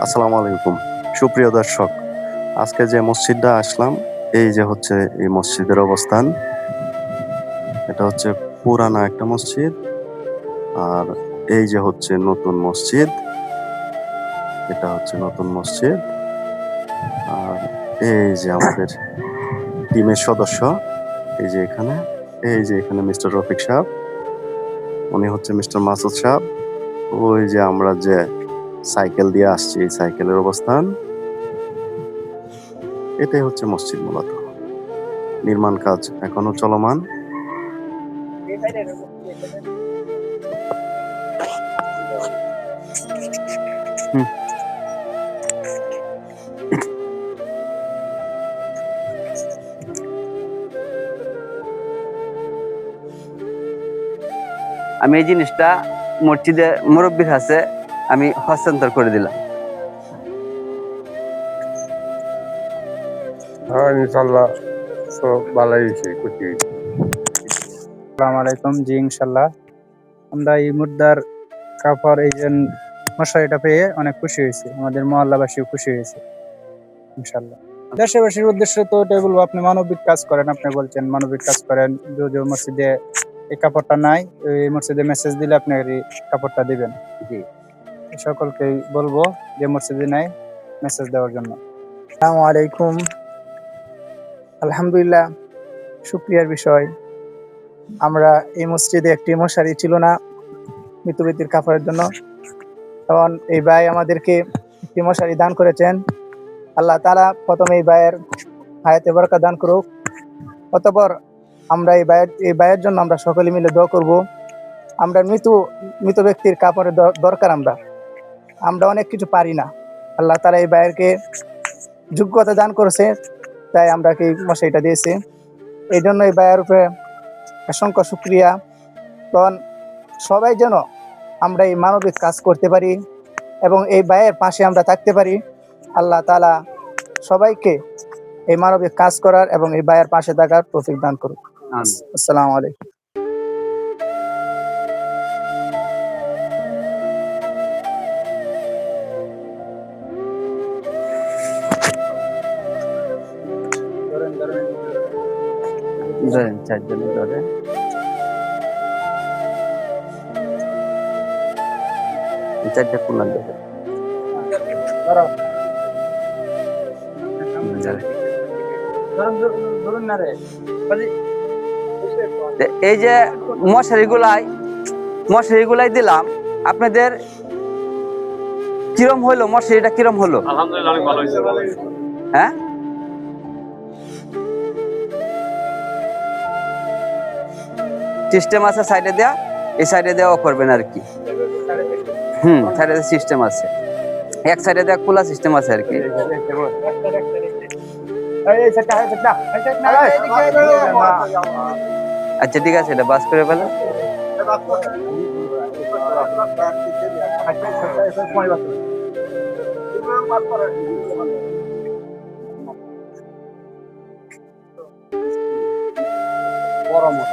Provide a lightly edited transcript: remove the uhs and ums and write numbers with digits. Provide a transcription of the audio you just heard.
আসসালামু আলাইকুম। সুপ্রিয় দর্শক, আজকে যে মসজিদটা আসলাম, এই যে হচ্ছে এই মসজিদের অবস্থান। এটা হচ্ছে পুরানা একটা মসজিদ। আর এই যে হচ্ছে নতুন মসজিদ। এটা হচ্ছে নতুন মসজিদ। আর এই যে আমাদের টিমের সদস্য, এই যে এখানে, এই যে এখানে মিস্টার রফিক সাহেব, উনি হচ্ছে মিস্টার মাসুদ সাহেব। ওই যে আমরা যে সাইকেল দিয়ে আসছি, এই সাইকেলের অবস্থান। এটাই হচ্ছে মসজিদ মূলত। নির্মাণ কাজ এখনো চলমান। হুম। আমি এই জিনিসটা মসজিদে মুরব্বীর কাছে আমি হস্তান্তর করে দিলাম। হ্যাঁ, ইনশাল্লাহ সব ভালোই হয়েছে, খুশি হয়েছি। আসসালামু আলাইকুম। জি ইনশাল্লাহ আমরা এই মুদ্রার কাপড় এই যে মশারিটা পেয়ে অনেক খুশি হয়েছি, আমাদের মহল্লাবাসীও খুশি হয়েছে ইনশাল্লাহ। দেশবাসীর উদ্দেশ্যে তো এটাই বলবো, আপনি মানবিক কাজ করেন, আপনি বলছেন মানবিক কাজ করেন। যে মসজিদে এই কাপড়টা নাই, এই মসজিদে মেসেজ দিলে আপনি এই কাপড়টা দিবেন। জি, সকলকেই বলবো যে মসজিদে নাই মেসেজ দেওয়ার জন্য। আসসালামু আলাইকুম। আলহামদুলিল্লাহ, শুকরিয়ার বিষয় আমরা এই মসজিদে একটি মশারি ছিল না মৃত ব্যক্তির কাপড়ের জন্য, তখন এই ভাই আমাদেরকে একটি মশারি দান করেছেন। আল্লাহ তাআলা প্রথমে এই ভাইয়ের হায়াতে বরকত দান করুক। অতঃপর আমরা এই ভাইয়ের জন্য আমরা সকলে মিলে দোয়া করব। আমরা মৃত ব্যক্তির কাপড়ের দরকার, আমরা অনেক কিছু পারি না। আল্লাহ তাআলা এই ভাইয়েরকে যোগ্যতা দান করেছে, তাই আমরা এই মশারিটা দিয়েছি। এই জন্য এই ভাইয়ের উপরে অসংখ্য শুকরিয়া। তখন সবাই যেন আমরা এই মানবিক কাজ করতে পারি এবং এই ভাইয়ের পাশে আমরা থাকতে পারি। আল্লাহ তাআলা সবাইকে এই মানবিক কাজ করার এবং এই ভাইয়ের পাশে থাকার তৌফিক দান করুক। আমিন। আসসালামু আলাইকুম। ধরেন চারজনে ধরে চারটা কুলার ধরে এই যে মশারিগুলাই দিলাম আপনাদের। কিরম হলো মশারিটা, কিরম হলো? আলহামদুলিল্লাহ, অনেক ভালো হয়েছে। হ্যাঁ, সিস্টেম আছে সাইডে দেওয়া, এই সাইডে দেওয়া করবেন আর কি। সাইডে সিস্টেম আছে, এক সাইডে দেওয়া খোলা সিস্টেম আছে আর কি। আচ্ছা ঠিক আছে, এটা বাস করে ফেলেন। পরামর্শ